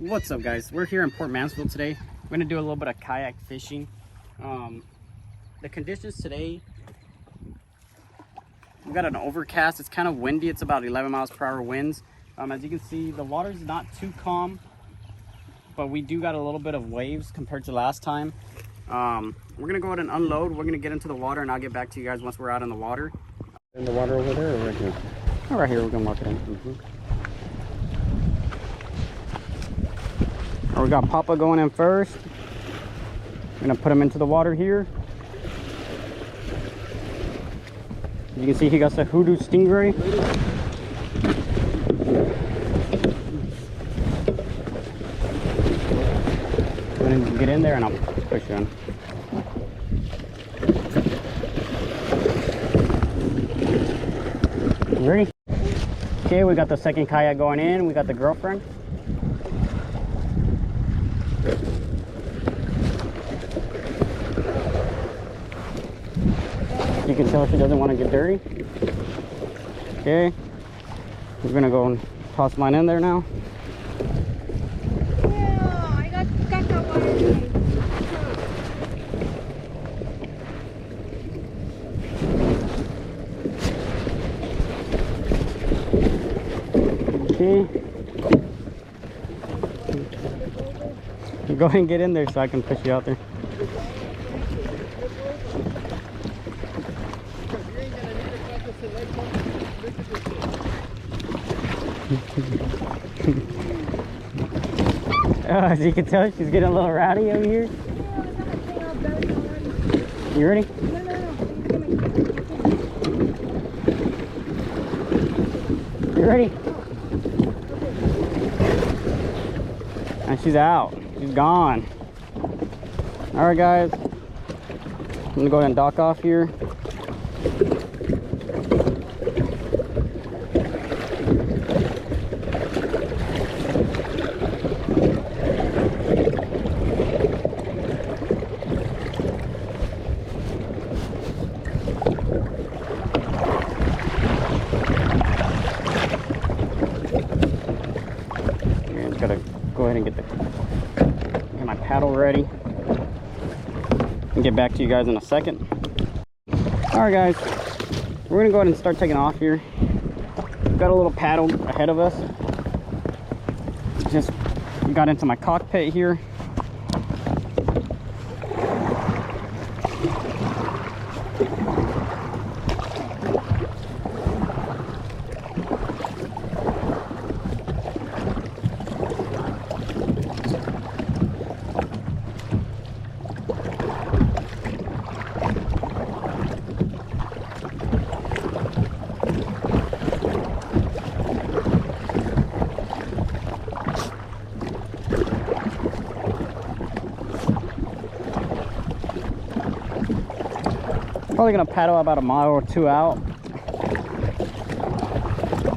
What's up, guys? We're here in Port Mansfield today. We're gonna do a little bit of kayak fishing. The conditions today, we've got an overcast. It's kind of windy. It's about 11 miles per hour winds. As you can see, the water's not too calm, but we do got a little bit of waves compared to last time. We're gonna go ahead and unload. We're gonna get into the water, and I'll get back to you guys once we're out in the water. In the water over there or right here? Oh, right here. We're gonna walk it in. We got Papa going in first. I'm gonna put him into the water here. You can see he got the hoodoo stingray. I'm gonna get in there and I'll push you in. You ready? Okay, we got the second kayak going in. We got the girlfriend. You can tell she doesn't want to get dirty. Okay, we're gonna go and toss mine in there now. Yeah, I got caca water. Okay, go ahead and get in there so I can push you out there. As you can tell, she's getting a little rowdy over here. You ready? You ready? And she's out. She's gone. Alright, guys. I'm gonna go ahead and dock off here. Gotta go ahead and get my paddle ready and get back to you guys in a second. All right, guys, we're gonna go ahead and start taking off here. Got a little paddle ahead of us. Just got into my cockpit here. Probably gonna paddle about a mile or two out.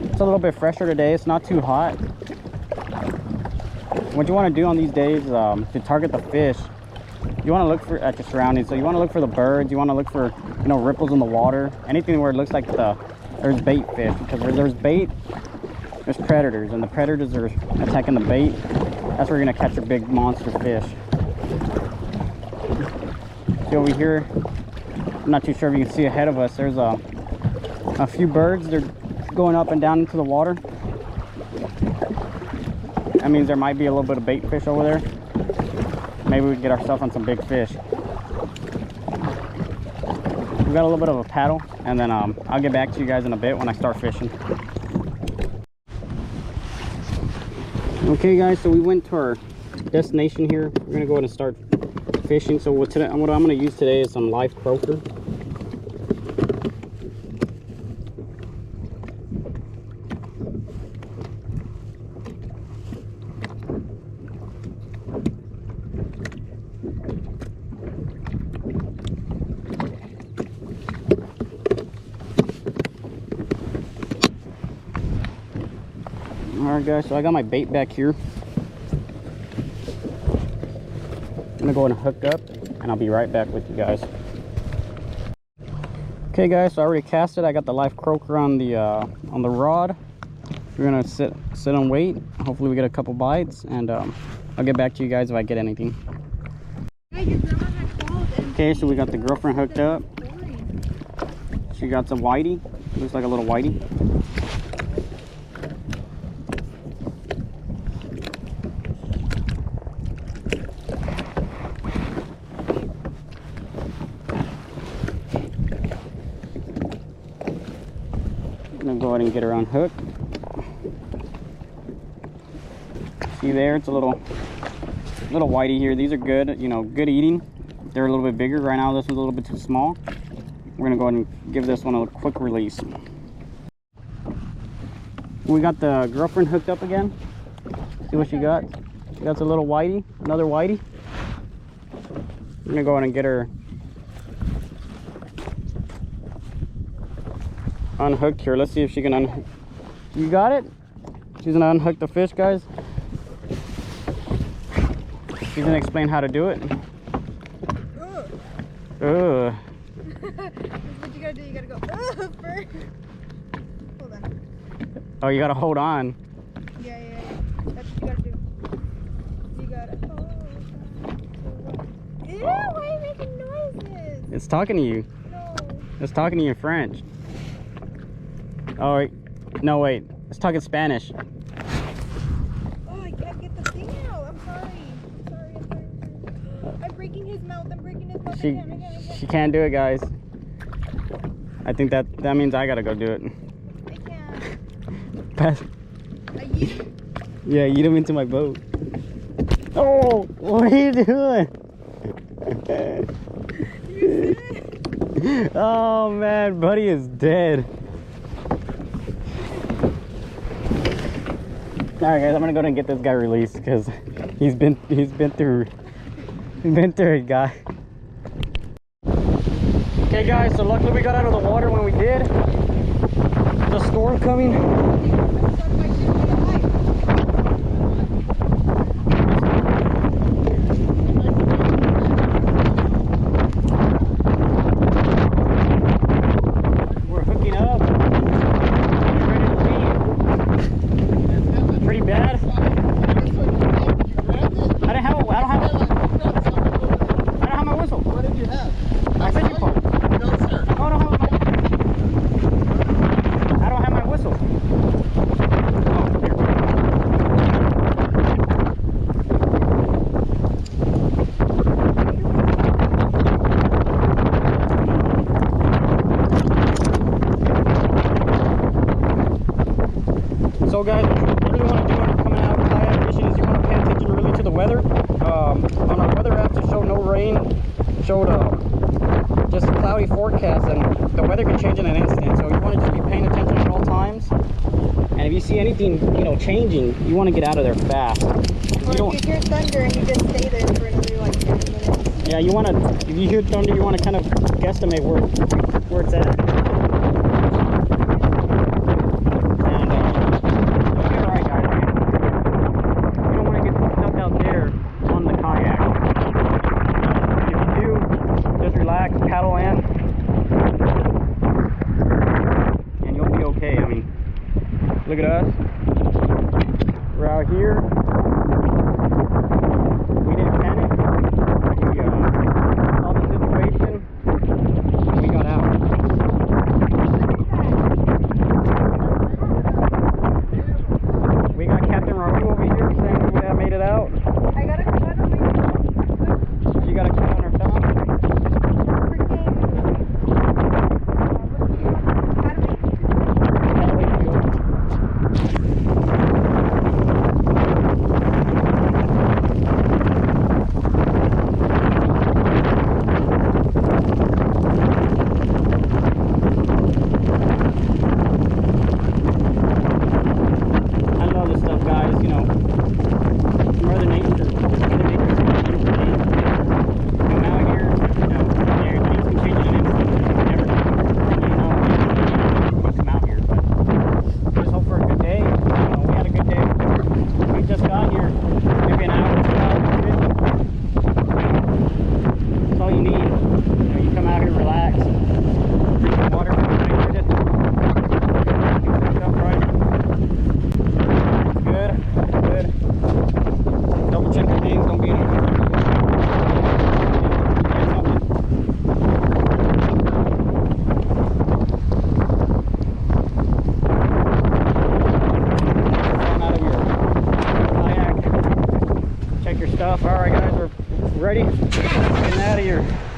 It's a little bit fresher today. It's not too hot. What you want to do on these days to target the fish, you want to look at your surroundings. So you want to look for the birds. You want to look for ripples in the water. Anything where it looks like there's bait fish, because where there's bait, there's predators, and the predators are attacking the bait. That's where you're gonna catch your big monster fish. See over here. I'm not too sure if you can see ahead of us. There's a few birds. They're going up and down into the water. That means there might be a little bit of bait fish over there. Maybe we can get ourselves on some big fish. We got a little bit of a paddle, and then I'll get back to you guys in a bit when I start fishing. Okay, guys, so we went to our destination here. We're gonna go ahead and start fishing. So what I'm going to use today is some live croaker. Alright, guys, so I got my bait back here. I'm gonna go and hook up, and I'll be right back with you guys. Okay, guys, so I already cast it. I got the live croaker on the rod. We're gonna sit and wait. Hopefully we get a couple bites, and I'll get back to you guys if I get anything. Okay, so we got the girlfriend hooked up. She got some whitey. Looks like a little whitey. I'm gonna go ahead and get her unhooked. See there, it's a little whitey here. These are good, you know, good eating. They're a little bit bigger. Right now this one's a little bit too small. We're gonna go ahead and give this one a quick release. We got the girlfriend hooked up again. See what she got? She got a little whitey, another whitey. I'm gonna go ahead and get her unhooked here. Let's see if she can unhook. You got it? She's gonna unhook the fish, guys. She's gonna explain how to do it. Ugh. What you gotta do, you gotta go first. Hold on. Oh, you gotta hold on. Yeah. That's what you gotta do. You gotta hold on. Ew, why are you making noises? It's talking to you. No. It's talking to you in French. Oh, wait. No, wait. It's talking Spanish. Oh, I can't get the thing out. I'm sorry. I'm breaking his mouth. I can't. She can't do it, guys. I think that means I gotta go do it. I can't. Pass. Yeah, eat him into my boat. Oh, what are you doing? Oh man, buddy is dead. All right, guys, I'm gonna go and get this guy released because he's been through it, guy. Okay, guys, so luckily we got out of the water when we did. The storm coming. We're hooking up. We're ready to leave. Pretty bad. I don't have my whistle. What did you have? I said you part. No, sir. I don't have my whistle. So guys, what you really want to do when you're coming out kayak fishing is you want to pay attention really to the weather. On our weather apps it showed no rain, showed just a cloudy forecast, and the weather can change in an instant. So you want to just be paying attention at all times. And if you see anything, you know, changing, you want to get out of there fast. Or if you hear thunder and you just stay there for another like 10 minutes. Yeah, you want to, if you hear thunder, you want to kind of guesstimate where it's at. And you'll be alright, guys. You don't want to get stuck out there on the kayak. If you do, just relax, paddle in, and you'll be okay. I mean, look at us. We're out here. We didn't panic. We saw the situation. We got out. All right, guys, we're ready. Getting out of here.